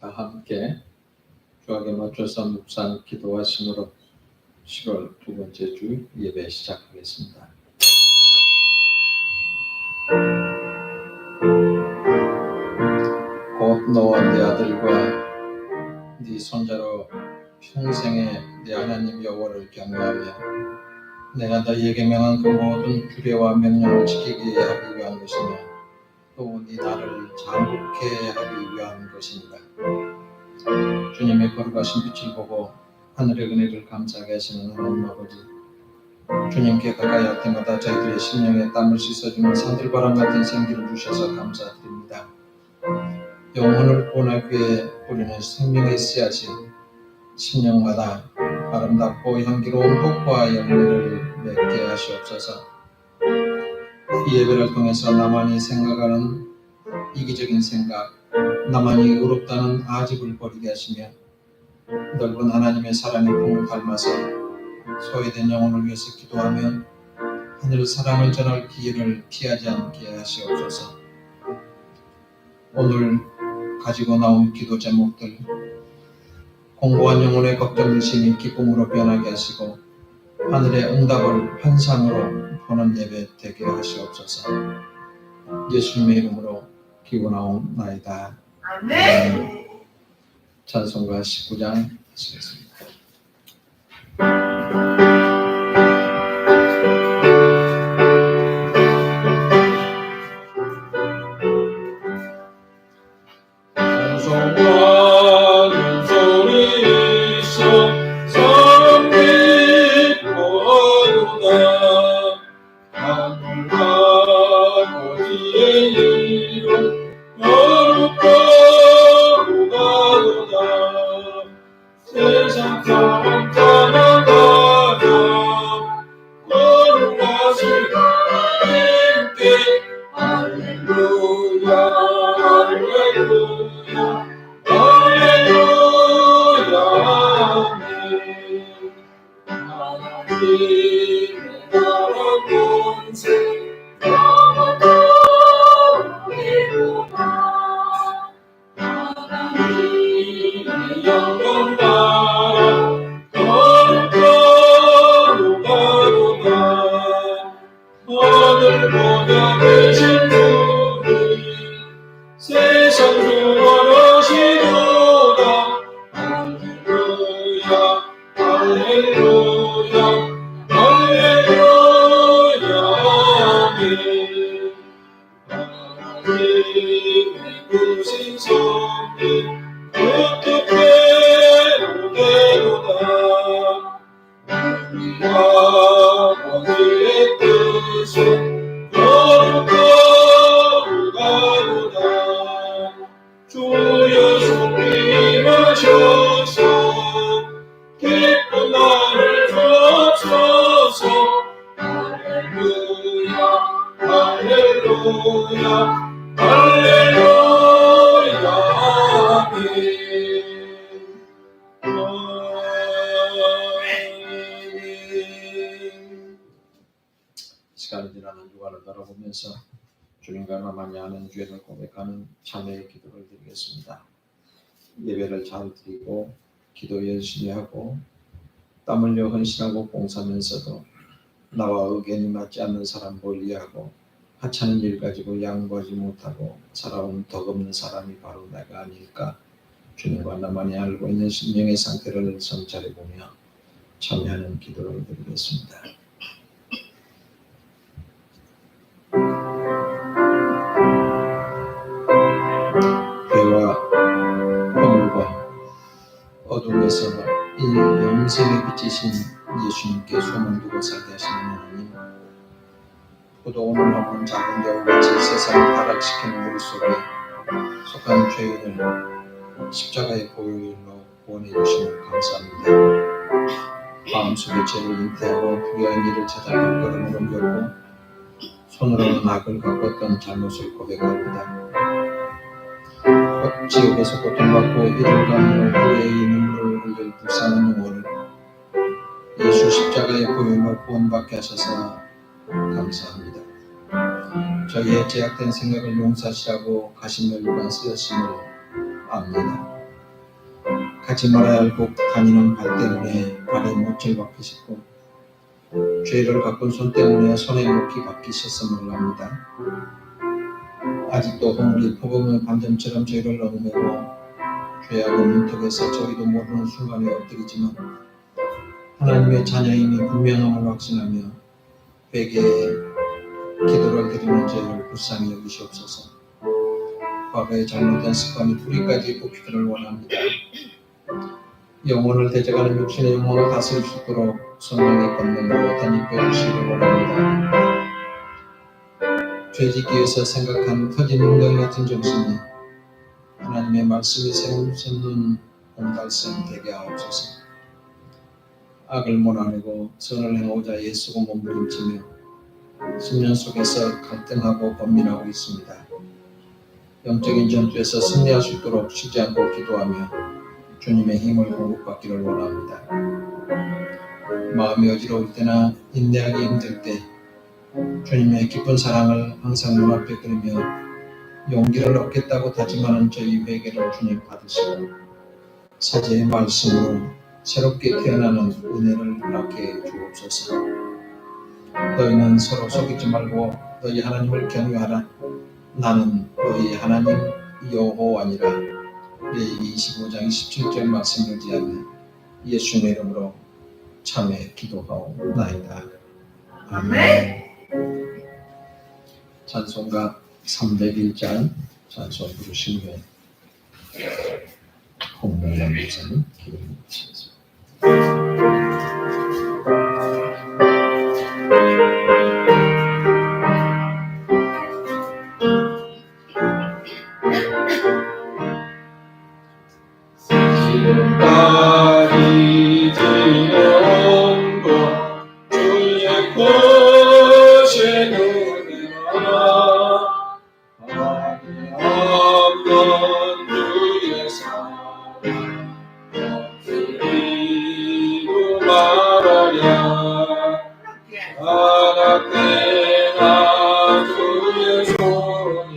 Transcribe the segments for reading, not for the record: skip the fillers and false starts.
다 함께 주하게 맞춰서 묵상 기도하심으로 10월 두 번째 주 예배 시작하겠습니다. 곧 너와 네 아들과 네 손자로 평생에 네 하나님 여호와를 경외하며 내가 너희에게 명한 그 모든 규례와 명령을 지키게 하기 위한 것이며 또 네 나라를 장국케 하기 위한 것입니다. 주님의 거룩하신 빛을 보고 하늘의 은혜를 감사하게 하시는 하나님 아버지, 주님께 가까이 할 때마다 저희들의 심령에 땀을 씻어주는 산들바람 같은 생기를 주셔서 감사드립니다. 영혼을 구원하기 위해 우리는 생명의 씨앗이 심령마다 아름답고 향기로운 복과 열매를 맺게 하시옵소서. 이 예배를 통해서 나만이 생각하는 이기적인 생각, 나만이 의롭다는 아집을 버리게 하시며 넓은 하나님의 사랑의 품을 닮아서 소외된 영혼을 위해서 기도하며 하늘 사랑을 전할 기회를 피하지 않게 하시옵소서. 오늘 가지고 나온 기도 제목들, 공고한 영혼의 걱정 의심이 기쁨으로 변하게 하시고 하늘의 응답을 환상으로 보는 예배 되게 하시옵소서. 예수님의 이름으로 기원하옵나이다. 아멘. 찬송가 19장 하시겠습니다. 찬송하는 소리서 시간이 지나는 주간을 바라보면서 주님과 나만이 아는 죄를 고백하는 참회의 기도를 드리겠습니다. 예배를 잘 드리고 기도 열심히 하고 땀 흘려 헌신하고 봉사하면서도 나와 의견이 맞지 않는 사람 멀리하고 하찮은 일 가지고 양보하지 못하고 살아온 덕없는 사람이 바로 내가 아닐까. 주님과 나만이 알고 있는 심령의 상태를 성찰해보며 참여하는 기도를 드리겠습니다. 죄와 허물과 어둠에서 이 영생의 빛이신 예수님께 손을 두고 살게 하시는 하나님, 포도원을 넘은 작은 여우같이 세상을 타락시키는 물 속에 속한 죄인을 십자가의 보혈로 구원해 주심을 감사합니다. 마음속에 죄를 잉태하고 불의한 일을 찾아 발걸음을 옮겼고 손으로는 악을 가꿨던 잘못을 고백합니다. 지옥에서 고통받고 이들간으로 후회의 눈물을 흘릴 불쌍한 영혼을 예수 십자가의 보혈로 구원받게 하셔서 감사합니다. 저희의 제약된 생각을 용서하시라고 가시멜로가 쓰였음을 압니다. 가지 말아야 할 곳 다니는 발 때문에 발에 못질 박히셨고 죄를 바꾼 손 때문에 손에 못이 박히셨음을 압니다. 아직도 허물이 포범의 반점처럼 죄를 얽매고 죄하고 문턱에서 저리도 모르는 순간에 엎드리지만 하나님의 자녀임이 분명함을 확신하며 회개에 기도를 드리는 죄를 불쌍히 여기시옵소서. 과거의 잘못된 습관이 뿌리까지 뽑히기를 원합니다. 영혼을 대적하는 육신의 영혼을 다스릴 수 있도록 성령의 권능으로 덧입혀 주시기를 원합니다. 죄짓기 위해서 생각한 터진 웅덩이 같은 정신이 하나님의 말씀이 샘솟는 봄달샘 되게 하옵소서. 악을 몰아내고 선을 행하고자 애쓰고 몸부림치며 심령 속에서 갈등하고 번민하고 있습니다. 영적인 전투에서 승리할 수 있도록 쉬지 않고 기도하며 주님의 힘을 공급받기를 원합니다. 마음이 어지러울 때나 인내하기 힘들 때 주님의 깊은 사랑을 항상 눈앞에 그리며 용기를 얻겠다고 다짐하는 저희 회개를 주님 받으시고 사제의 말씀으로 새롭게 태어나는 은혜를 허락해 주옵소서. 너희는 서로 속이지 말고 너희 하나님을 경외하라. 나는 너희 하나님 여호와니라. 레위기 25장 17절 말씀을 지하며 예수님의 이름으로 참회 기도하옵나이다. 아멘. 찬송가 301장 찬송 부르신 후에 홍명란 목사님 기도해 주시겠습니다. 지금까지 지내온 것 주의 크신 은혜와 아니 없는 주의 사랑 드리고 말하랴. 하나님의 주의 손이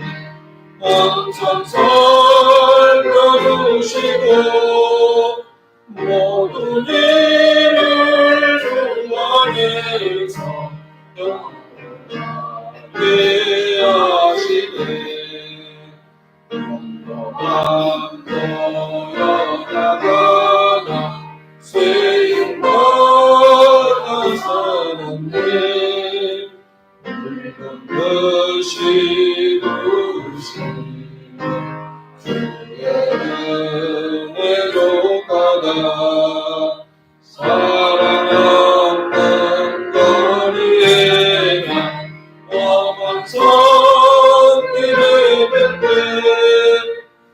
항상 살펴주시고 모든 일을 주 안에서 영원하게 하시네. 영원함도 여자가나 쇠용보다 사는데 늙은 듯이 두신 주의 은혜로 가다 사랑하는 거리에 엄한 손길에 뱉되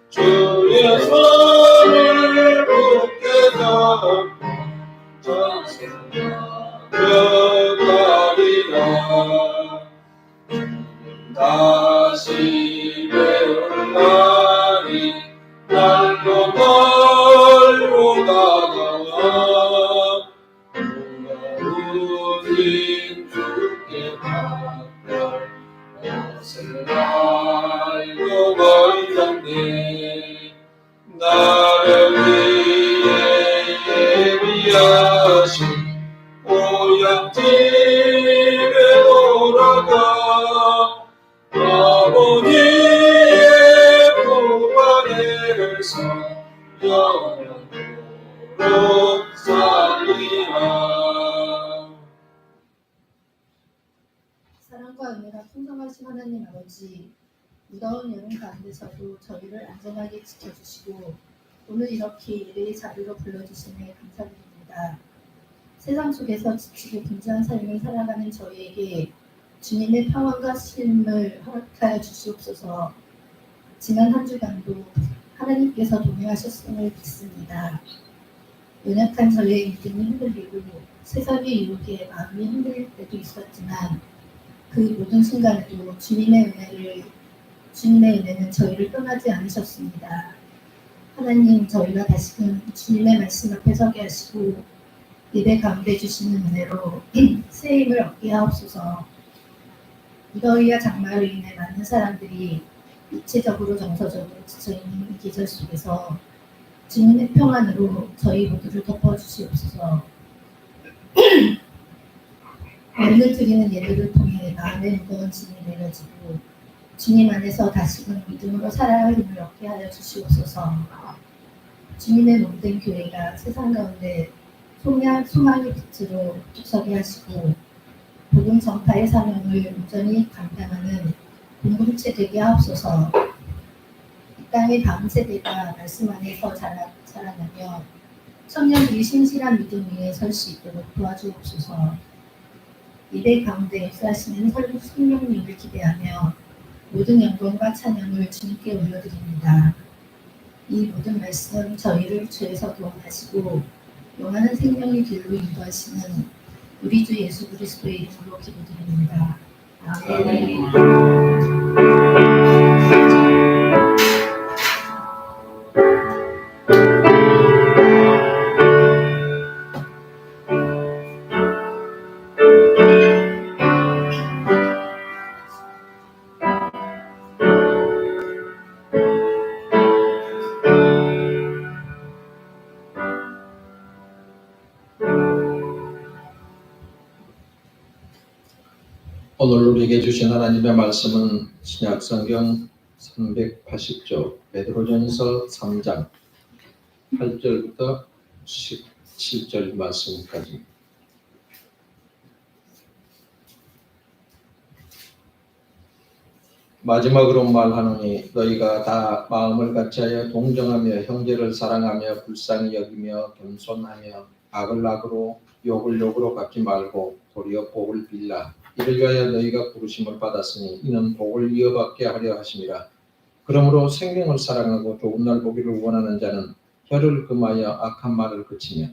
주의 손을 굳게 잡고 전생과 벽가리라. 다시 배울 날이 날로 멀고 다가와 무거우신 주께 받들 것을 알고 건졌네. 나를 위해 예비하신 고향집에 돌아가 아버지의 품 안에서 영원토록 살리라. 사랑과 은혜가 풍성하신 하나님 아버지, 무더운 여름 가운데서도 저희를 안전하게 지켜주시고 오늘 이렇게 예배의 자리로 불러주시네 감사드립니다. 세상 속에서 지치고 분주한 삶을 살아가는 저희에게 주님의 평안과 쉼을 허락하여 주시옵소서. 지난 한 주간도 하나님께서 동행하셨음을 믿습니다. 연약한 저희의 믿음이 흔들리고 세상의 유혹에 마음이 흔들릴 때도 있었지만 그 모든 순간에도 주님의 은혜는 저희를 떠나지 않으셨습니다. 하나님, 저희가 다시금 주님의 말씀 앞에 서게 하시고 예배 가운데 주시는 은혜로 새 힘을 얻게 하옵소서. 무더위와 장마로 인해 많은 사람들이 육체적으로 정서적으로 지쳐있는 이 계절 속에서 주님의 평안으로 저희 모두를 덮어주시옵소서. 오늘 드리는 예배를 통해 마음의 무거운 짐이 내려지고 주님 안에서 다시금 믿음으로 살아갈 힘을 얻게 하여 주시옵소서. 주님의 몸된 교회가 세상 가운데 소망의 빛으로 서게 하시고 복음 전파의 사명을 온전히 감당하는 공동체 되게 하옵소서. 이 땅의 다음 세대가 말씀 안에서 자라나며 청년들이 신실한 믿음 위에 설 수 있도록 도와주옵소서. 예배 가운데 역사하시는 성령님을 기대하며 모든 영광과 찬양을 주님께 올려드립니다. 이 모든 말씀 저희를 주에서 도움하시고 영원한 생명의 길로 인도하시는 우리 주 예수 그리스도의 이름으로 기도드립니다. 아멘. 오늘 우리에게 주신 하나님의 말씀은 신약성경 380조 베드로전서 3장 8절부터 17절 말씀까지. 마지막으로 말하노니 너희가 다 마음을 같이하여 동정하며 형제를 사랑하며 불쌍히 여기며 겸손하며 악을 악으로 욕을 욕으로 갚지 말고 도리어 복을 빌라. 이를 위하여 너희가 부르심을 받았으니 이는 복을 이어받게 하려 하심이라. 그러므로 생명을 사랑하고 좋은 날 보기를 원하는 자는 혀를 금하여 악한 말을 그치며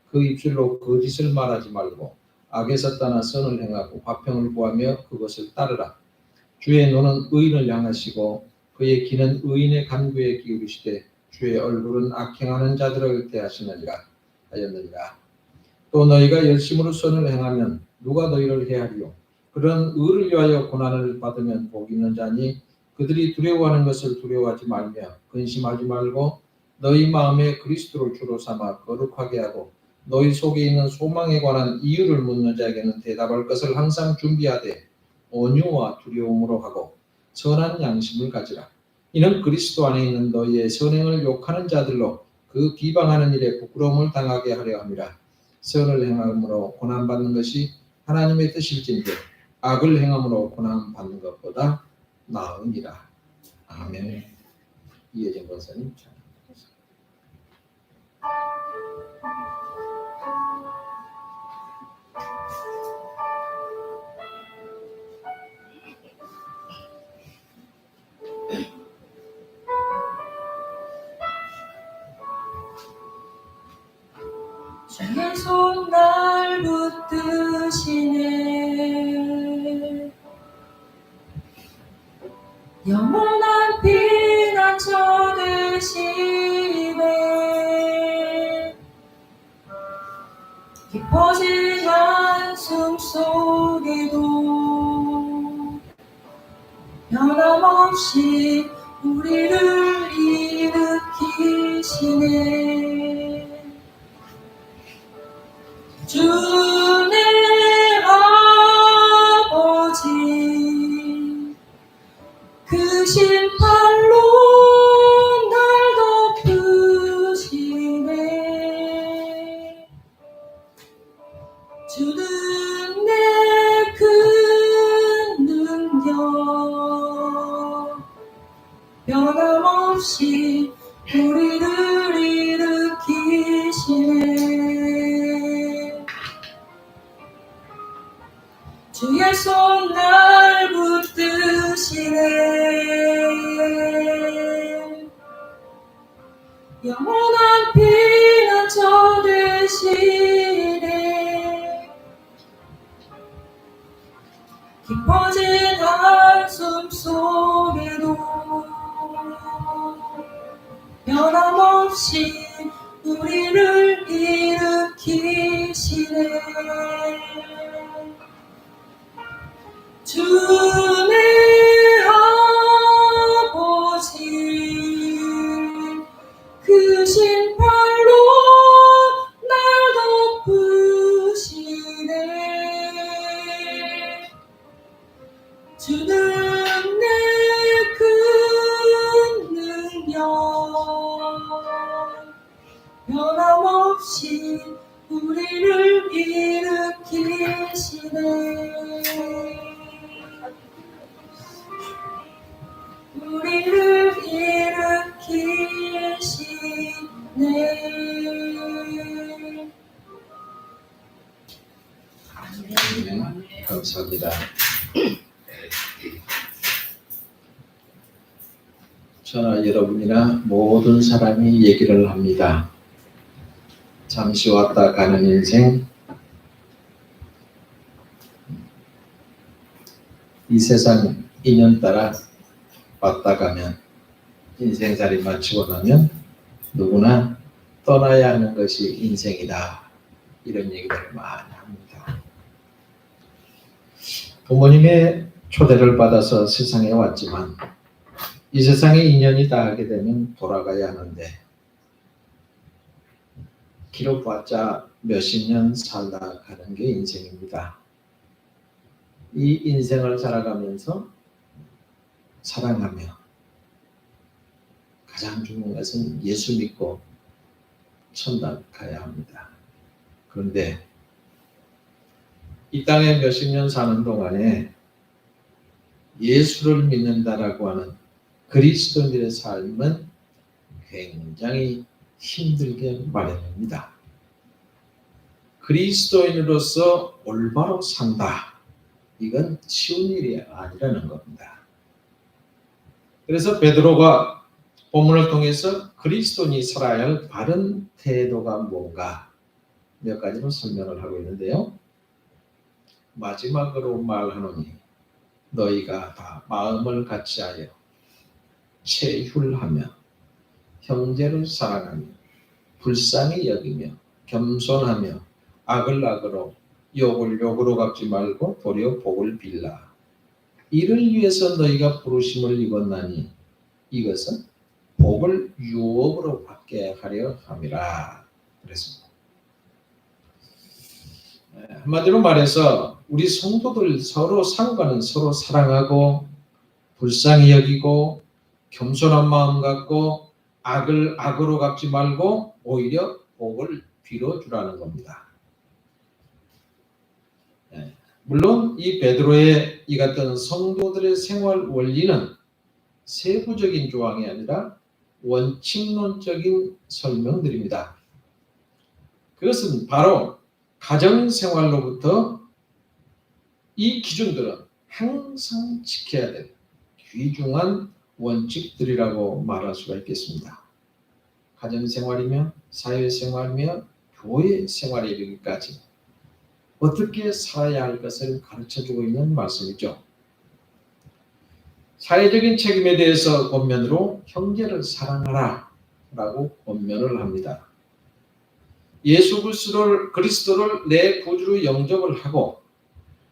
그 입술로 거짓을 말하지 말고 악에서 떠나 선을 행하고 화평을 구하며 그것을 따르라. 주의 눈은 의인을 향하시고 그의 귀는 의인의 간구에 기울이시되 주의 얼굴은 악행하는 자들을 대하시느니라 하였느니라. 또 너희가 열심으로 선을 행하면 누가 너희를 해하리요? 그런 의를 위하여 고난을 받으면 복 있는 자니 그들이 두려워하는 것을 두려워하지 말며 근심하지 말고 너희 마음에 그리스도를 주로 삼아 거룩하게 하고 너희 속에 있는 소망에 관한 이유를 묻는 자에게는 대답할 것을 항상 준비하되 온유와 두려움으로 하고 선한 양심을 가지라. 이는 그리스도 안에 있는 너희의 선행을 욕하는 자들로 그 비방하는 일에 부끄러움을 당하게 하려 함이라. 선을 행함으로 고난받는 것이 하나님의 뜻일진데 악을 행함으로 고난받는 것보다 나으니라. 아멘. 이혜정 권사님 참. 주의 손 날 붙드시네. 영원한 피난처 되시네. 깊어진 한숨 속에도 변함없이 우리를 일으키시네. 주내 아버지 그 신팔로 날 덮으시네. 주는 내 큰 능력 변함없이 우리를 일으키시네. 주의 손 날 붙드시네. 영원한 피난처 되시네. 깊어진 한숨 속에도 변함없이 우리를 일으키시네. 주의 아버지 그 신발 변함없이 우리를 일으키시네. 우리를 일으키시네. 네, 감사합니다. 저나 여러분이나 모든 사람이 얘기를 합니다. 잠시 왔다 가는 인생, 이 세상 인연 따라 왔다 가면 인생살이 마치고 나면 누구나 떠나야 하는 것이 인생이다. 이런 얘기를 많이 합니다. 부모님의 초대를 받아서 세상에 왔지만 이 세상에 인연이 닿게 되면 돌아가야 하는데 길어봤자 몇십 년 살다 가는 게 인생입니다. 이 인생을 살아가면서 사랑하며 가장 중요한 것은 예수 믿고 천당 가야 합니다. 그런데 이 땅에 몇십 년 사는 동안에 예수를 믿는다라고 하는 그리스도인들의 삶은 굉장히 힘들게 마련입니다. 그리스도인으로서 올바로 산다. 이건 쉬운 일이 아니라는 겁니다. 그래서 베드로가 본문을 통해서 그리스도인이 살아야 할 바른 태도가 뭔가 몇 가지로 설명을 하고 있는데요. 마지막으로 말하노니 너희가 다 마음을 같이하여 체휼하며 형제를 사랑하며 불쌍히 여기며 겸손하며 악을 악으로 욕을 욕으로 갚지 말고 도리어 복을 빌라. 이를 위해서 너희가 부르심을 입었나니 이것은 복을 유업으로 받게 하려 함이라. 그랬습니다. 한마디로 말해서 우리 성도들 서로 상관은 서로 사랑하고 불쌍히 여기고 겸손한 마음 갖고 악을 악으로 갚지 말고 오히려 복을 빌어주라는 겁니다. 물론 이 베드로의 이 같은 성도들의 생활 원리는 세부적인 조항이 아니라 원칙론적인 설명들입니다. 그것은 바로 가정생활로부터 이 기준들은 항상 지켜야 될 귀중한 원칙들이라고 말할 수가 있겠습니다. 가정생활이며 사회생활이며 교회생활에 이르기까지 어떻게 살아야 할 것을 가르쳐주고 있는 말씀이죠. 사회적인 책임에 대해서 권면으로 형제를 사랑하라 라고 권면을 합니다. 예수 그리스도를 내 구주로 영접을 하고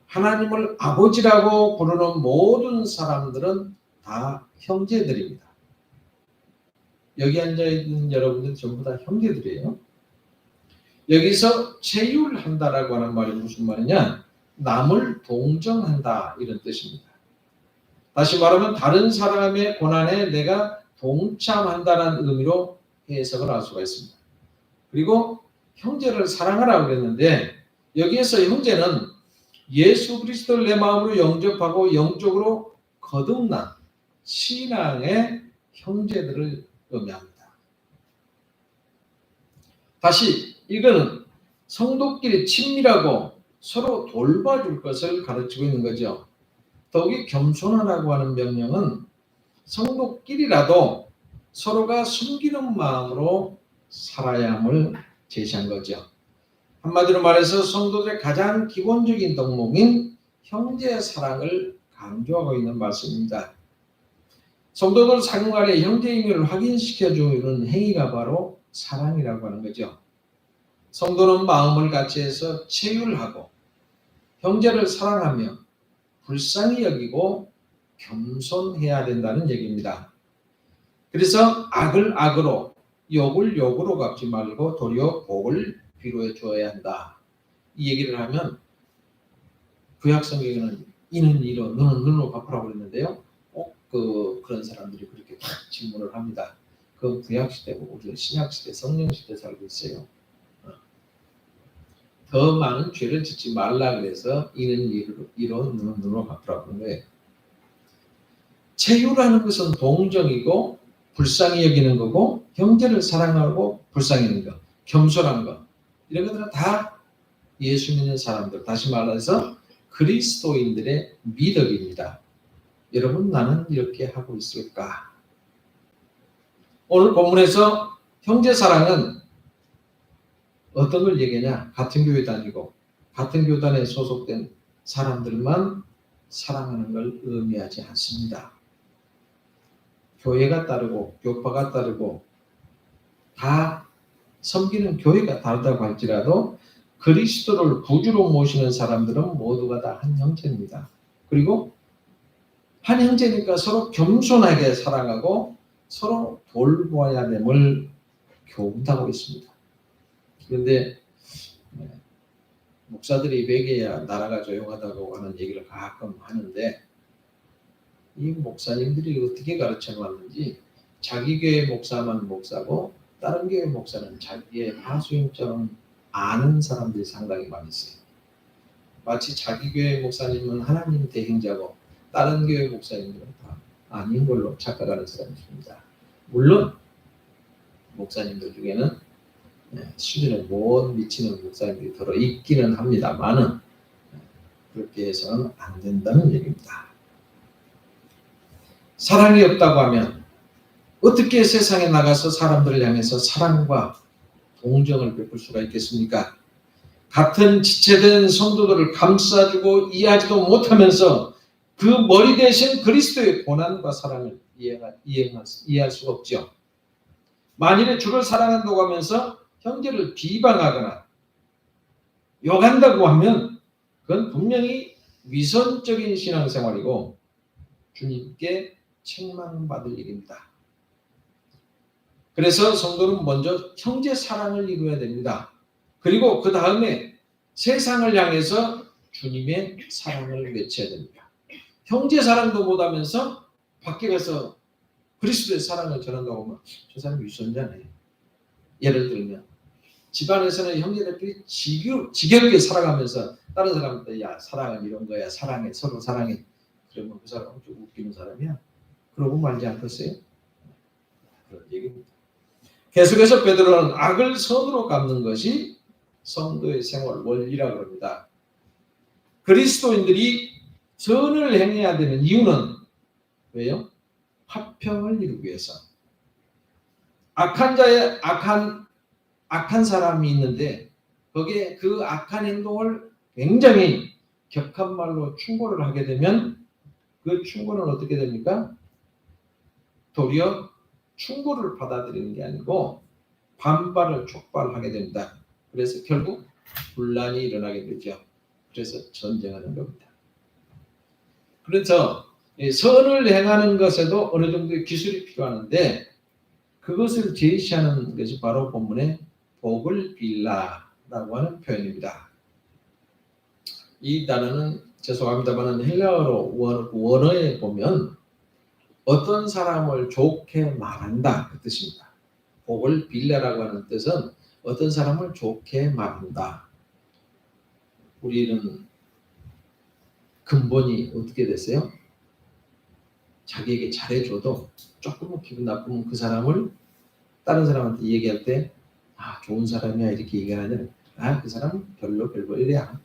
하나님을 아버지라고 부르는 모든 사람들은 다 형제들입니다. 여기 앉아있는 여러분들 전부 다 형제들이에요. 여기서 체휼한다라고 하는 말이 무슨 말이냐? 남을 동정한다 이런 뜻입니다. 다시 말하면 다른 사람의 고난에 내가 동참한다는 의미로 해석을 할 수가 있습니다. 그리고 형제를 사랑하라고 그랬는데 여기에서 형제는 예수 그리스도를 내 마음으로 영접하고 영적으로 거듭난 신앙의 형제들을 의미합니다. 다시 이거는 성도끼리 친밀하고 서로 돌봐줄 것을 가르치고 있는 거죠. 더욱이 겸손하라고 하는 명령은 성도끼리라도 서로가 숨기는 마음으로 살아야 함을 제시한 거죠. 한마디로 말해서 성도들의 가장 기본적인 덕목인 형제의 사랑을 강조하고 있는 말씀입니다. 성도들 상간의 형제임을 확인시켜주는 행위가 바로 사랑이라고 하는 거죠. 성도는 마음을 같이 해서 체휼하고 형제를 사랑하며 불쌍히 여기고 겸손해야 된다는 얘기입니다. 그래서 악을 악으로 욕을 욕으로 갚지 말고 도리어 복을 비로해 주어야 한다. 이 얘기를 하면 구약 성경에는 이는 이로 너는 눈으로 갚으라고 했는데요. 그런 사람들이 그렇게 질문을 합니다. 그 구약 시대고 우리는 신약 시대, 성령 시대 살고 있어요. 더 많은 죄를 짓지 말라 그래서 이는 이로 눈으로 갚으라고 하는 거예요. 체유라는 것은 동정이고 불쌍히 여기는 거고 형제를 사랑하고 불쌍히 여기는 거, 겸손한 거 이런 것들은 다 예수 믿는 사람들, 다시 말해서 그리스도인들의 미덕입니다. 여러분, 나는 이렇게 하고 있을까? 오늘 본문에서 형제 사랑은 어떤 걸 얘기하냐? 같은 교회 다니고 같은 교단에 소속된 사람들만 사랑하는 걸 의미하지 않습니다. 교회가 다르고 교파가 다르고 다 섬기는 교회가 다르다고 할지라도 그리스도를 구주로 모시는 사람들은 모두가 다 한 형제입니다. 그리고 한 형제니까 서로 겸손하게 사랑하고 서로 돌보아야 됨을 교훈하고 있습니다. 그런데 목사들이 배개야 나라가 조용하다고 하는 얘기를 가끔 하는데 이 목사님들이 어떻게 가르쳐 놨는지 자기 교회 목사만 목사고 다른 교회 목사는 자기의 하수인처럼 아는 사람들이 상당히 많이 있어요. 마치 자기 교회 목사님은 하나님 대행자고 다른 교회 목사님들은 다 아닌 걸로 착각하는 사람이 있습니다. 물론 목사님들 중에는 수준에 못 미치는 목사님들이 들어 있기는 합니다만은 그렇게 해서는 안 된다는 얘기입니다. 사랑이 없다고 하면 어떻게 세상에 나가서 사람들을 향해서 사랑과 동정을 베풀 수가 있겠습니까? 같은 지체된 성도들을 감싸주고 이해하지도 못하면서 그 머리 대신 그리스도의 고난과 사랑을 이해할 수가 없죠. 만일에 주를 사랑한다고 하면서 형제를 비방하거나 욕한다고 하면 그건 분명히 위선적인 신앙생활이고 주님께 책망받을 일입니다. 그래서 성도는 먼저 형제 사랑을 이루어야 됩니다. 그리고 그 다음에 세상을 향해서 주님의 사랑을 외쳐야 됩니다. 형제 사랑도 못하면서 밖에 가서 그리스도의 사랑을 전한다고 하면 저 사람이 위선자네. 예를 들면 집안에서는 형제들끼리 지겹게 살아가면서 다른 사람한테 야 사랑은 이런 거야, 사랑해, 서로 사랑해. 그러면 그 사람은 좀 웃기는 사람이야. 그러고 말지 않겠어요? 그런 얘기입니다. 계속해서 베드로는 악을 선으로 갚는 것이 성도의 생활 원리라고 합니다. 그리스도인들이 선을 행해야 되는 이유는 왜요? 화평을 이루기 위해서. 악한 자의 악한 사람이 있는데 거기에 그 악한 행동을 굉장히 격한 말로 충고를 하게 되면 그 충고는 어떻게 됩니까? 도리어 충고를 받아들이는 게 아니고 반발을 촉발하게 됩니다. 그래서 결국 분란이 일어나게 되죠. 그래서 전쟁하는 겁니다. 그래서 선을 행하는 것에도 어느 정도의 기술이 필요한데 그것을 제시하는 것이 바로 본문의 복을 빌라라고 하는 표현입니다. 이 단어는 죄송합니다만 헬라어로 원어에 보면 어떤 사람을 좋게 말한다 그 뜻입니다. 복을 빌라라고 하는 뜻은 어떤 사람을 좋게 말한다. 우리는 근본이 어떻게 됐어요? 자기에게 잘해줘도 조금은 기분 나쁘면 그 사람을 다른 사람한테 얘기할 때 아 좋은 사람이야 이렇게 얘기하는 아 그 사람은 별로 별볼이야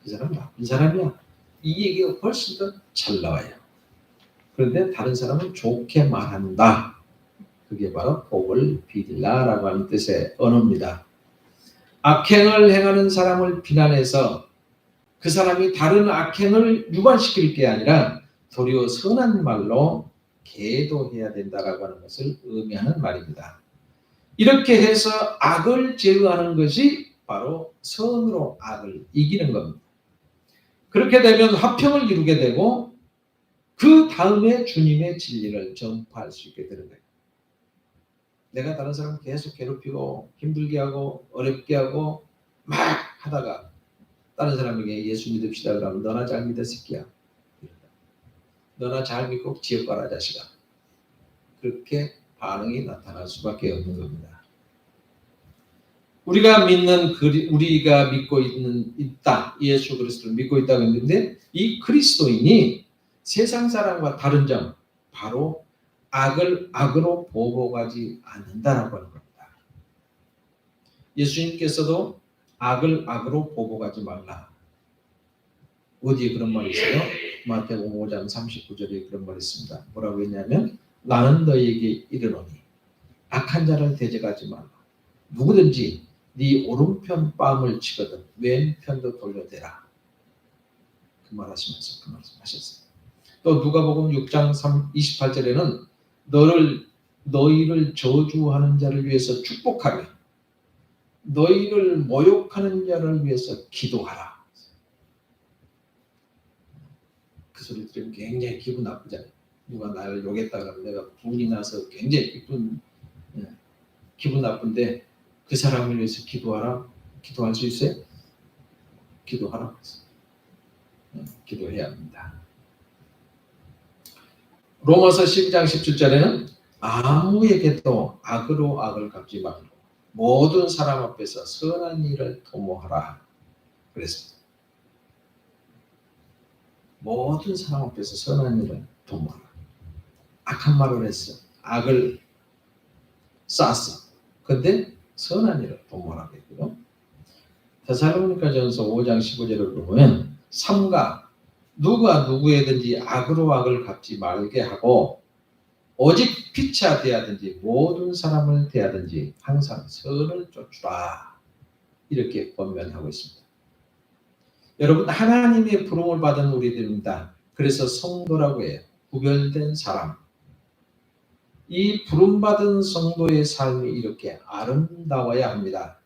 그 사람은 나쁜 사람이야 이 얘기가 훨씬 더 잘 나와요. 그런데 다른 사람은 좋게 말한다. 그게 바로 복을 빌라라고 하는 뜻의 언어입니다. 악행을 행하는 사람을 비난해서 그 사람이 다른 악행을 유발시킬 게 아니라 도리어 선한 말로 계도해야 된다라고 하는 것을 의미하는 말입니다. 이렇게 해서 악을 제어하는 것이 바로 선으로 악을 이기는 겁니다. 그렇게 되면 화평을 이루게 되고 그 다음에 주님의 진리를 전파할 수 있게 되는 거예요. 내가 다른 사람을 계속 괴롭히고 힘들게 하고 어렵게 하고 막 하다가 다른 사람에게 예수 믿읍시다 그러면 너나 잘 믿어 새끼야. 너나 잘 믿고 지옥 가라 자식아. 그렇게 반응이 나타날 수밖에 없는 겁니다. 우리가 믿고 있다. 예수 그리스도를 믿고 있다고 했는데 이 그리스도인이 세상 사람과 다른 점 바로 악을 악으로 보복하지 않는다라고 하는 겁니다. 예수님께서도 악을 악으로 보복하지 말라. 어디에 그런 말이 있어요? 마태복음 5장 39절에 그런 말이 있습니다. 뭐라고 했냐면 나는 너희에게 이르노니 악한 자를 대적하지 말라. 누구든지 네 오른편 뺨을 치거든 왼편도 돌려대라. 그 말하시면서 그 말씀하셨어요. 또 누가복음 6장 28절에는 너희를 저주하는 자를 위해서 축복하며 너희를 모욕하는 자를 위해서 기도하라. 그 소리 들으면 굉장히 기분 나쁘잖아요. 누가 나를 욕했다 그러면 내가 분이 나서 굉장히 기분 나쁜데 그 사람을 위해서 기도하라. 기도할 수 있어요? 기도하라. 기도해야 합니다. 로마서 12장 17절에는 아무에게도 악으로 악을 갚지 말고 모든 사람 앞에서 선한 일을 도모하라. 그랬습니다. 모든 사람 앞에서 선한 일을 도모하라. 악한 말을 했어. 악을 쌓았어. 근데 선한 일을 도모하라 했고요. 데살로니가전서 5장 15절을 보면 삼가 누가 누구에든지 악으로 악을 갚지 말게 하고 오직 피차 대하든지 모든 사람을 대하든지 항상 선을 쫓으라. 이렇게 권면하고 있습니다. 여러분 하나님의 부름을 받은 우리들입니다. 그래서 성도라고 해요. 구별된 사람. 이 부름받은 성도의 삶이 이렇게 아름다워야 합니다.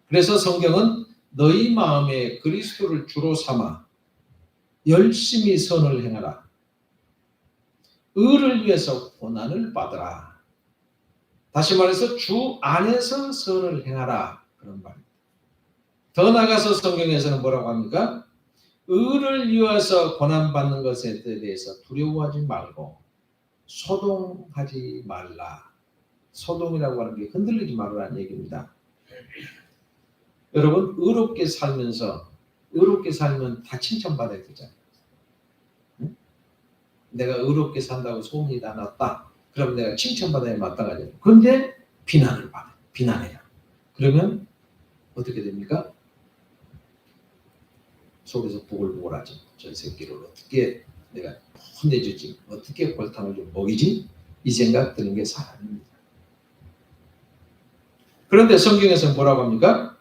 그래서 성경은 너희 마음에 그리스도를 주로 삼아 열심히 선을 행하라. 의를 위해서 고난을 받으라. 다시 말해서 주 안에서 선을 행하라. 그런 말입니다. 더 나아가서 성경에서는 뭐라고 합니까? 의를 위해서 고난받는 것에 대해서 두려워하지 말고 소동하지 말라. 소동이라고 하는 게 흔들리지 말라는 얘기입니다. 여러분 의롭게 살면 다 칭찬받아야 되잖아요. 응? 내가 의롭게 산다고 소문이 다 났다. 그럼 내가 칭찬받아야 마땅하죠. 그런데 비난을 받아. 비난해요. 그러면 어떻게 됩니까? 속에서 부글부글하죠. 저 새끼를 어떻게 내가 혼내주지? 어떻게 골탕을 좀 먹이지? 이 생각 드는 게 사람입니다. 그런데 성경에서 뭐라고 합니까?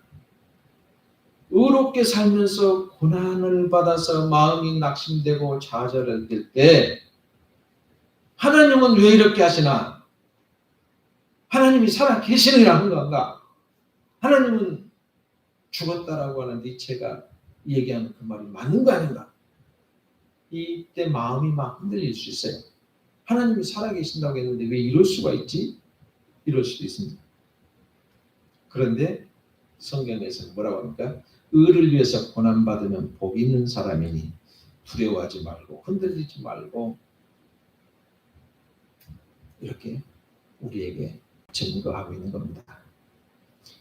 의롭게 살면서 고난을 받아서 마음이 낙심되고 좌절을 될 때 하나님은 왜 이렇게 하시나? 하나님이 살아 계시느라는 건가? 하나님은 죽었다라고 하는 니체가 얘기하는 그 말이 맞는 거 아닌가? 이때 마음이 막 흔들릴 수 있어요. 하나님이 살아계신다고 했는데 왜 이럴 수가 있지? 이럴 수도 있습니다. 그런데 성경에서는 뭐라고 합니까? 의를 위해서 고난받으면 복 있는 사람이니 두려워하지 말고 흔들리지 말고 이렇게 우리에게 증거하고 있는 겁니다.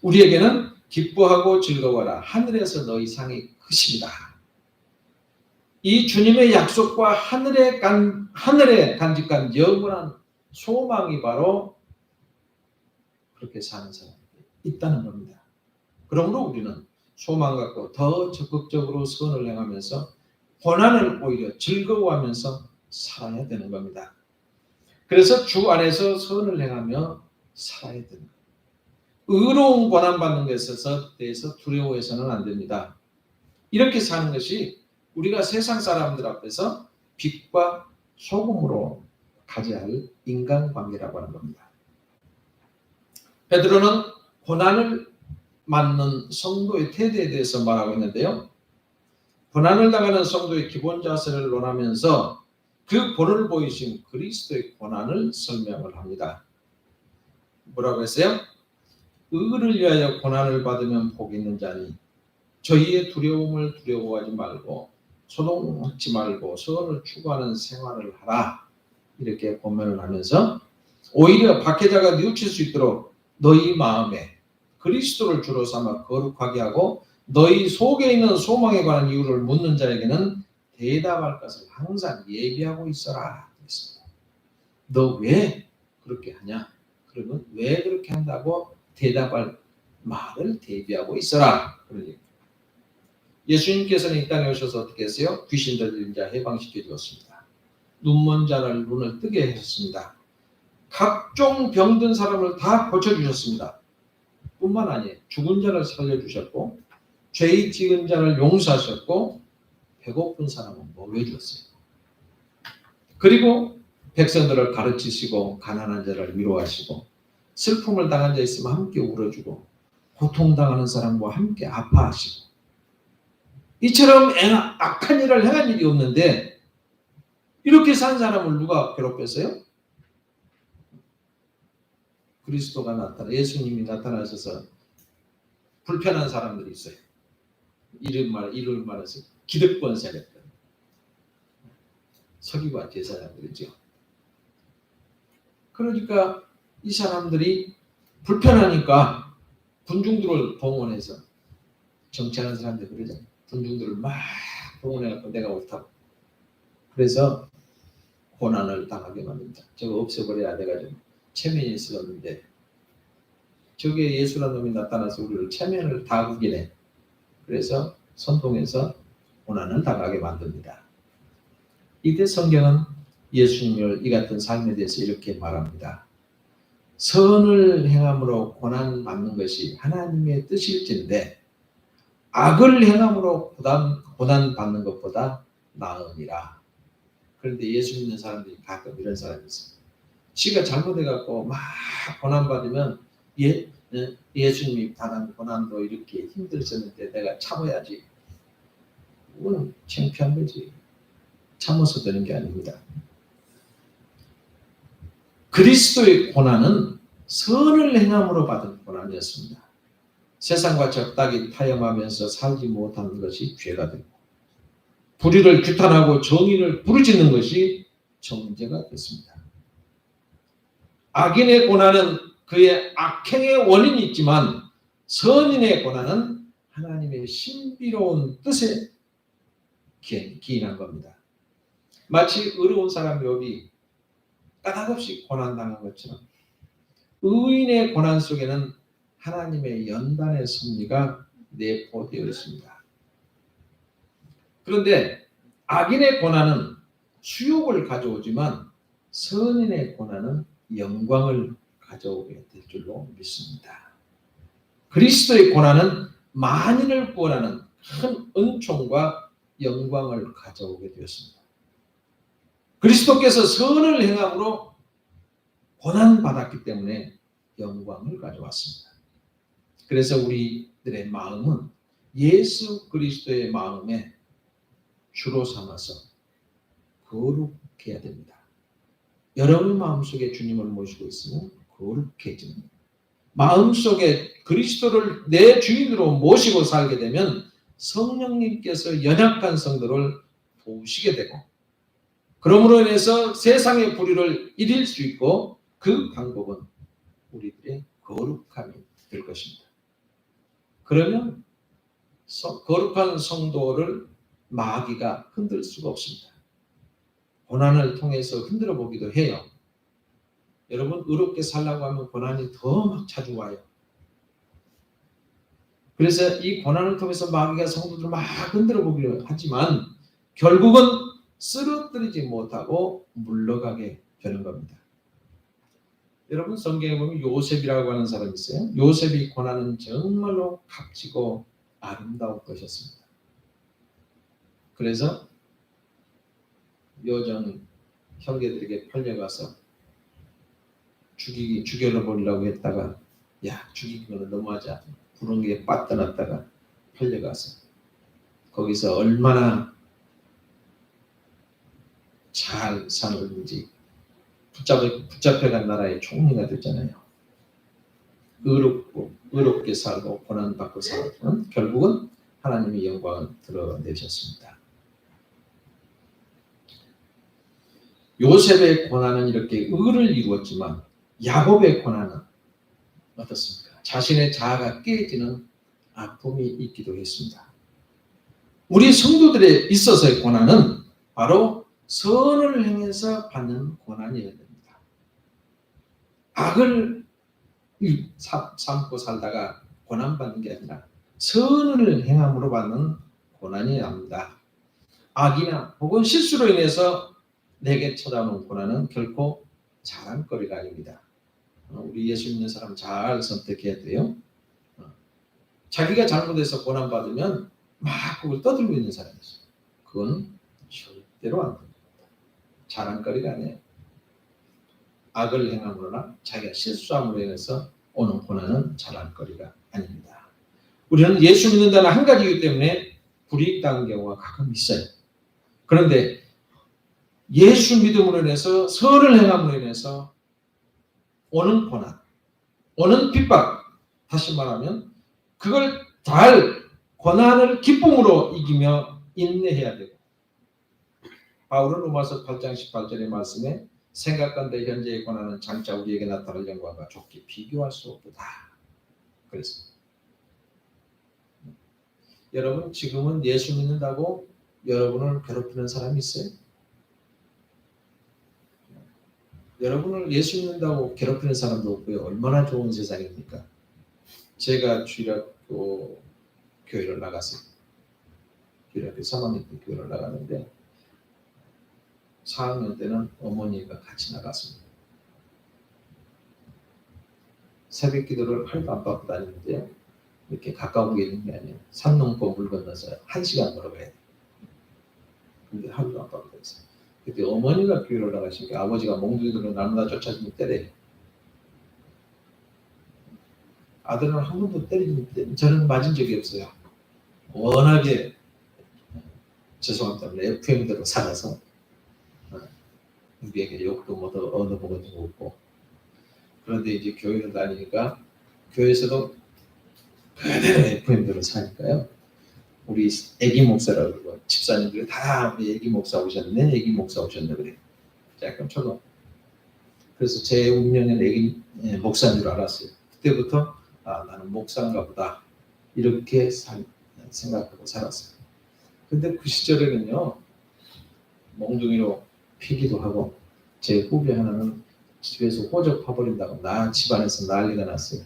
우리에게는 기뻐하고 즐거워라. 하늘에서 너희 상이 크십니다. 이 주님의 약속과 하늘에 간직한 영원한 소망이 바로 그렇게 사는 사람이 있다는 겁니다. 그러므로 우리는 소망 갖고 더 적극적으로 선을 행하면서 고난을 오히려 즐거워하면서 살아야 되는 겁니다. 그래서 주 안에서 선을 행하며 살아야 되는 겁니다. 의로운 고난받는 것에 대해서 두려워해서는 안 됩니다. 이렇게 사는 것이 우리가 세상 사람들 앞에서 빛과 소금으로 가져야 할 인간관계라고 하는 겁니다. 베드로는 고난을 맞는 성도의 태도에 대해서 말하고 있는데요. 고난을 당하는 성도의 기본 자세를 논하면서 그 본을 보이신 그리스도의 고난을 설명을 합니다. 뭐라고 했어요? 의를 위하여 고난을 받으면 복 있는 자니 저희의 두려움을 두려워하지 말고 소동하지 말고 선을 추구하는 생활을 하라. 이렇게 권면을 하면서 오히려 박해자가 뉘우칠 수 있도록 너희 마음에 그리스도를 주로 삼아 거룩하게 하고 너희 속에 있는 소망에 관한 이유를 묻는 자에게는 대답할 것을 항상 예비하고 있어라. 그랬습니다. 너 왜 그렇게 하냐? 그러면 왜 그렇게 한다고 대답할 말을 대비하고 있어라. 그러니 예수님께서는 이 땅에 오셔서 어떻게 했어요? 귀신 들린 자 해방시켜 주었습니다. 눈먼 자를 눈을 뜨게 하셨습니다. 각종 병든 사람을 다 고쳐주셨습니다. 뿐만 아니에요. 죽은 자를 살려주셨고 죄 지은 자를 용서하셨고 배고픈 사람은 먹여주었어요. 그리고 백성들을 가르치시고 가난한 자를 위로하시고 슬픔을 당한 자 있으면 함께 울어주고 고통당하는 사람과 함께 아파하시고 이처럼 악한 일을 행한 일이 없는데 이렇게 산 사람을 누가 괴롭혔어요? 그리스도가 예수님이 나타나셔서 불편한 사람들이 있어요. 이름 말해서 기득권 세력들, 서기관 제사장들이죠. 그러니까 이 사람들이 불편하니까 군중들을 동원해서 정치하는 사람들 그러죠. 군중들을 막 동원해갖고 내가 옳다고. 그래서 고난을 당하게 만듭니다. 저거 없애버려야 돼가지고 체면이 있었는데 저게 예수라는 놈이 나타나서 우리를 체면을 다 구기네. 그래서 선동해서 고난을 당하게 만듭니다. 이때 성경은 예수님을 이 같은 삶에 대해서 이렇게 말합니다. 선을 행함으로 고난 받는 것이 하나님의 뜻일진데 악을 행함으로 고난 받는 것보다 나으니라. 그런데 예수 믿는 사람들이 가끔 이런 사람이 있어요. 지가 잘못해갖고 막 고난 받으면 예수님이 받은 고난도 이렇게 힘들었는데 내가 참아야지. 그건 창피한 거지. 참아서 되는 게 아닙니다. 그리스도의 고난은 선을 행함으로 받은 고난이었습니다. 세상과 적당히 타협하면서 살지 못하는 것이 죄가 되고 불의를 규탄하고 정의를 부르짖는 것이 정죄가 됐습니다. 악인의 고난은 그의 악행의 원인이 있지만 선인의 고난은 하나님의 신비로운 뜻에 기인한 겁니다. 마치 의로운 사람 욥이 까닭없이 고난당한 것처럼 의인의 고난 속에는 하나님의 연단의 섭리가 내포되어 있습니다. 그런데 악인의 고난은 수욕을 가져오지만 선인의 고난은 영광을 가져오게 될 줄로 믿습니다. 그리스도의 고난은 만인을 구원하는 큰 은총과 영광을 가져오게 되었습니다. 그리스도께서 선을 행함으로 고난받았기 때문에 영광을 가져왔습니다. 그래서 우리들의 마음은 예수 그리스도의 마음에 주로 삼아서 거룩해야 됩니다. 여러분 마음속에 주님을 모시고 있으면 거룩해지는 마음속에 그리스도를 내 주인으로 모시고 살게 되면 성령님께서 연약한 성도를 도우시게 되고 그러므로 인해서 세상의 불의를 이길 수 있고 그 방법은 우리들의 거룩함이 될 것입니다. 그러면 거룩한 성도를 마귀가 흔들 수가 없습니다. 고난을 통해서 흔들어 보기도 해요. 여러분 의롭게 살라고 하면 고난이 더 막 자주 와요. 그래서 이 고난을 통해서 마귀가 성도들을 막 흔들어 보기로 하지만 결국은 쓰러뜨리지 못하고 물러가게 되는 겁니다. 여러분 성경에 보면 요셉이라고 하는 사람이 있어요. 요셉이 고난은 정말로 값지고 아름다울 것이었습니다. 그래서 요정 형제들에게 팔려가서 죽여버리려고 했다가 야 죽이기는 너무하자 부릉에 빠져났다가 팔려가서 거기서 얼마나 잘 사는지 붙잡혀간 나라의 총리가 됐잖아요. 의롭게 살고 고난받고 살았지만 결국은 하나님의 영광을 드러내셨습니다. 요셉의 고난은 이렇게 의를 이루었지만 야곱의 고난은 어떻습니까? 자신의 자아가 깨지는 아픔이 있기도 했습니다. 우리 성도들에 있어서의 고난은 바로 선을 행해서 받는 고난이어야 됩니다. 악을 삼고 살다가 고난받는 게 아니라 선을 행함으로 받는 고난이어야 합니다. 악이나 혹은 실수로 인해서 내게 찾아오는 고난은 결코 자랑거리가 아닙니다. 우리 예수 믿는 사람 잘 선택해야 돼요. 자기가 잘못해서 고난받으면 막 그걸 떠들고 있는 사람이 있어요. 그건 절대로 안 됩니다. 자랑거리가 아니에요. 악을 행함으로나 자기가 실수함으로 인해서 오는 고난은 자랑거리가 아닙니다. 우리는 예수 믿는다는 한 가지이기 때문에 불이익 당한 경우가 가끔 있어요. 그런데 예수 믿음으로 인해서 선을 행함으로 인해서 오는 고난, 오는 핍박, 다시 말하면 그걸 잘 고난을 기쁨으로 이기며 인내해야 되고, 바울은 로마서 8장 18절의 말씀에 생각한데 현재의 고난은 장차 우리에게 나타날 영광과 좋게 비교할 수 없다. 그래서 여러분 지금은 예수 믿는다고 여러분을 괴롭히는 사람이 있어요? 여러분을 예수 믿는다고 괴롭히는 사람도 없고요. 얼마나 좋은 세상입니까? 제가 주일학교 교회를 나갔어요. 주일학교 3학년 때 교회를 나갔는데 4학년 때는 어머니가 같이 나갔습니다. 새벽 기도를 하루도 안 받고 다니는데요. 이렇게 가까운 게 있는 게 아니에요. 산 넘고 물 건너서 1시간 걸어가야 돼요. 근데 하루도 안 받고 다녔어요. 그때 어머니가 교회를 나가시니까 아버지가 몽둥이로 날마다 쫓아주면 때려요. 아들은 한 번도 때리지, 저는 맞은 적이 없어요. 워낙에 죄송합니다. FM대로 살아서 우리에게 욕도 못 얻어먹은 적 없고. 그런데 이제 교회를 다니니까 교회에서도 그대로 FM대로 사니까요. 우리 애기 목사라고 그러고 집사님들이 다 우리 애기 목사 오셨네, 애기 목사 오셨네 그래. 약간 저도 그래서 제 운명은 애기 목사인 줄 알았어요. 그때부터 나는 목사인가 보다 이렇게 생각하고 살았어요. 근데 그 시절에는요 몽둥이로 피기도 하고 제 후배 하나는 집에서 호적 파버린다고 집안에서 난리가 났어요.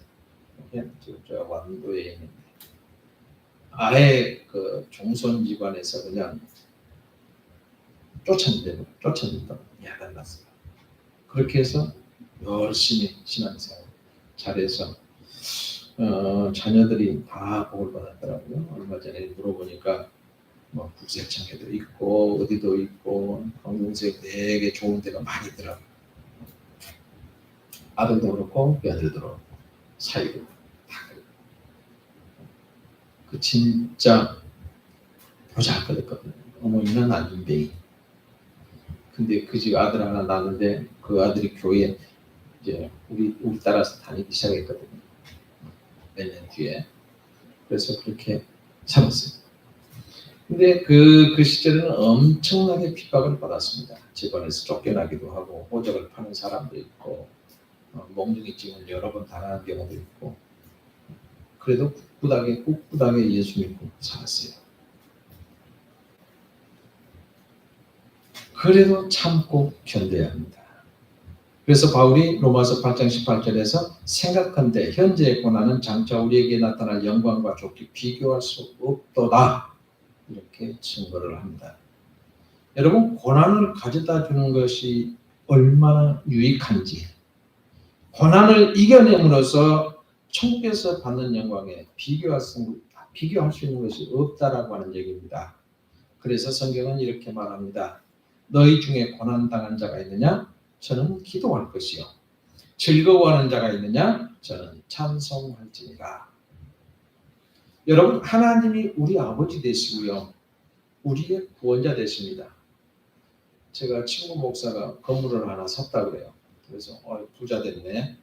저 완도에 있는데 아예 그 종손 집안에서 그냥 쫓아낸다고 야단 났어요. 그렇게 해서 열심히 신앙생활 잘해서 자녀들이 다 복을 받았더라고요. 얼마 전에 물어보니까 뭐 국세청에도 있고 어디도 있고 황금색 되게 좋은 데가 많이 있더라고요. 아들도 그렇고 며느리도 그렇고 사이도 다 그렇고 그 진짜 보잘것없거든요. 어머니는 안준뱅이. 근데 그 집 아들 하나 낳았는데 그 아들이 교회 이제 우리 따라서 다니기 시작했거든요. 몇 년 뒤에. 그래서 그렇게 살았어요. 근데 그 시절에는 엄청나게 핍박을 받았습니다. 집안에서 쫓겨나기도 하고 호적을 파는 사람도 있고 몽둥이증을 여러 번 당한 경우도 있고 그래도 꿋꿋하게 예수 믿고 살았어요. 그래도 참고 견뎌야 합니다. 그래서 바울이 로마서 8장 18절에서 생각한데 현재의 고난은 장차 우리에게 나타날 영광과 좋게 비교할 수 없도다 이렇게 증거를 합니다. 여러분 고난을 가져다 주는 것이 얼마나 유익한지 고난을 이겨냄으로써 천국에서 받는 영광에 비교할 수 있는 것이 없다라고 하는 얘기입니다. 그래서 성경은 이렇게 말합니다. 너희 중에 고난당한 자가 있느냐? 저는 기도할 것이요. 즐거워하는 자가 있느냐? 저는 찬송할지니라. 여러분 하나님이 우리 아버지 되시고요. 우리의 구원자 되십니다. 제가 친구 목사가 건물을 하나 샀다 그래요. 그래서 부자 됐네.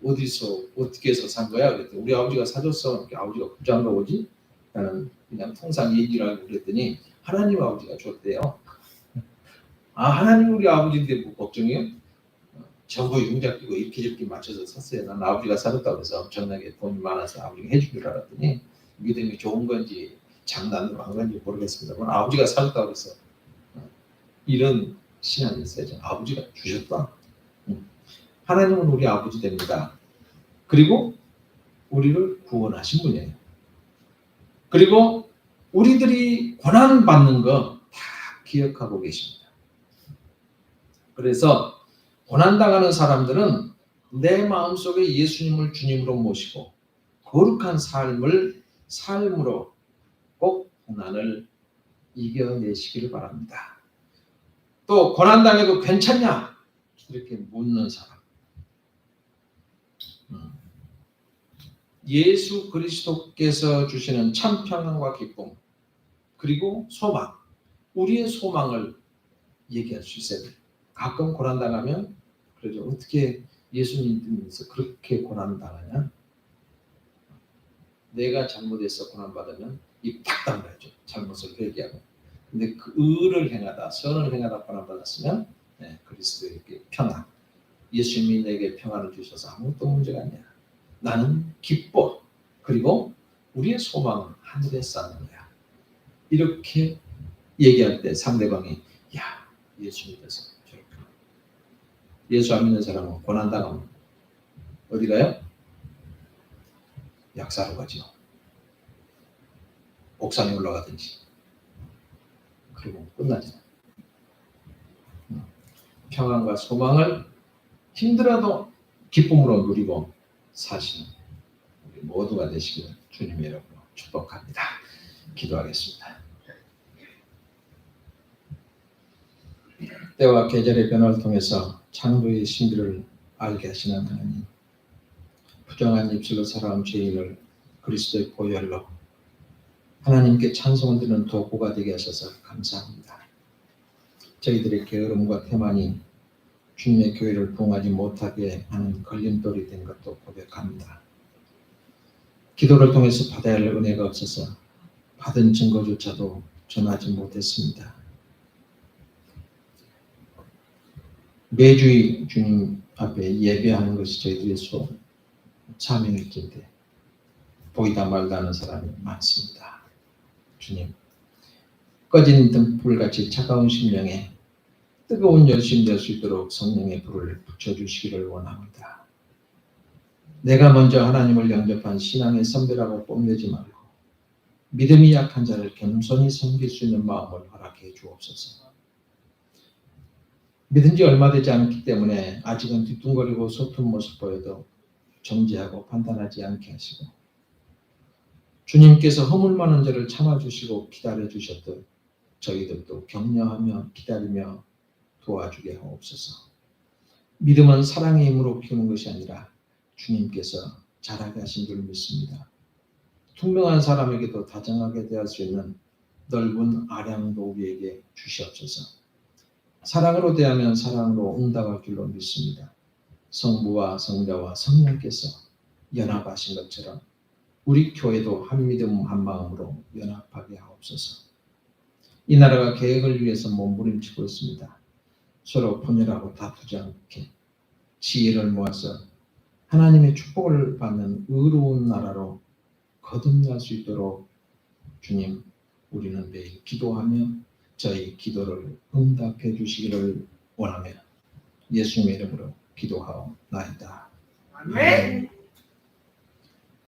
어디서 어떻게 해서 산 거야? 그랬더니 우리 아버지가 사줬어. 아버지가 부자인가 보지? 나는 그냥 통상 얘기를 하고 그랬더니 하나님 아버지가 줬대요. 하나님 우리 아버지인데 뭐 걱정이에요? 전부 융자 끼고 이렇게 맞춰서 샀어요. 난 아버지가 사줬다고 해서 엄청나게 돈이 많아서 아버지가 해준 줄 알았더니 믿음이 좋은 건지 장난으로 한 건지 모르겠습니다만 아버지가 사줬다고 해서 이런 신앙이 있어야죠. 아버지가 주셨다. 하나님은 우리 아버지 됩니다. 그리고 우리를 구원하신 분이에요. 그리고 우리들이 고난받는 거 다 기억하고 계십니다. 그래서 고난당하는 사람들은 내 마음속에 예수님을 주님으로 모시고 거룩한 삶으로 꼭 고난을 이겨내시기를 바랍니다. 또 고난당해도 괜찮냐? 이렇게 묻는 사람. 예수 그리스도께서 주시는 참 평안과 기쁨 그리고 소망, 우리의 소망을 얘기할 수 있어야 돼요. 가끔 고난당하면 그러죠. 어떻게 예수님 믿으면서 그렇게 고난당하냐? 내가 잘못해서 고난받으면 입 딱 다물어야죠. 잘못을 회개하고. 근데 그 의를 행하다, 선을 행하다 고난받았으면 그리스도에게 평안. 예수님이 내게 평안을 주셔서 아무것도 문제가 아니야. 나는 기뻐. 그리고 우리의 소망은 하늘에 쌓는 거야. 이렇게 얘기할 때 상대방이 야, 예수 믿어서 저렇게. 예수 안 믿는 사람은 고난당하면 어디 가요? 약사로 가죠. 옥상에 올라가든지. 그리고 끝나잖아요. 평안과 소망을 힘들어도 기쁨으로 누리고 사시는 우리 모두가 되시기를 주님의 이름으로 축복합니다. 기도하겠습니다. 때와 계절의 변화를 통해서 창조의 신비를 알게 하시는 하나님, 부정한 입술로 살아온 죄인을 그리스도의 보혈로 하나님께 찬송을 드리는 도구가 되게 하셔서 감사합니다. 저희들의 게으름과 태만이 주님의 교회를 부흥하지 못하게 하는 걸림돌이 된 것도 고백합니다. 기도를 통해서 받아야 할 은혜가 없어서 받은 증거조차도 전하지 못했습니다. 매주 주님 앞에 예배하는 것이 저희들의 사명일 텐데 보이다 말다 하는 사람이 많습니다. 주님, 꺼진 등불같이 차가운 심령에 뜨거운 열심이 될 수 있도록 성령의 불을 붙여주시기를 원합니다. 내가 먼저 하나님을 영접한 신앙의 선배라고 뽐내지 말고 믿음이 약한 자를 겸손히 섬길 수 있는 마음을 허락해 주옵소서. 믿은 지 얼마 되지 않기 때문에 아직은 뒤뚱거리고 서툰 모습 보여도 정죄하고 판단하지 않게 하시고 주님께서 허물 많은 자를 참아주시고 기다려주셨듯 저희들도 격려하며 기다리며 도와주게 하옵소서. 믿음은 사랑의 힘으로 키우는 것이 아니라 주님께서 자라게 하신 줄 믿습니다. 투명한 사람에게도 다정하게 대할 수 있는 넓은 아량도 우리에게 주시옵소서. 사랑으로 대하면 사랑으로 응답할 줄로 믿습니다. 성부와 성자와 성령께서 연합하신 것처럼 우리 교회도 한 믿음 한 마음으로 연합하게 하옵소서. 이 나라가 계획을 위해서 몸부림치고 있습니다. 서로 분열하고 다투지 않게 지혜를 모아서 하나님의 축복을 받는 의로운 나라로 거듭날 수 있도록 주님, 우리는 매일 기도하며 저희 기도를 응답해 주시기를 원하며 예수님의 이름으로 기도하옵나이다. 아멘.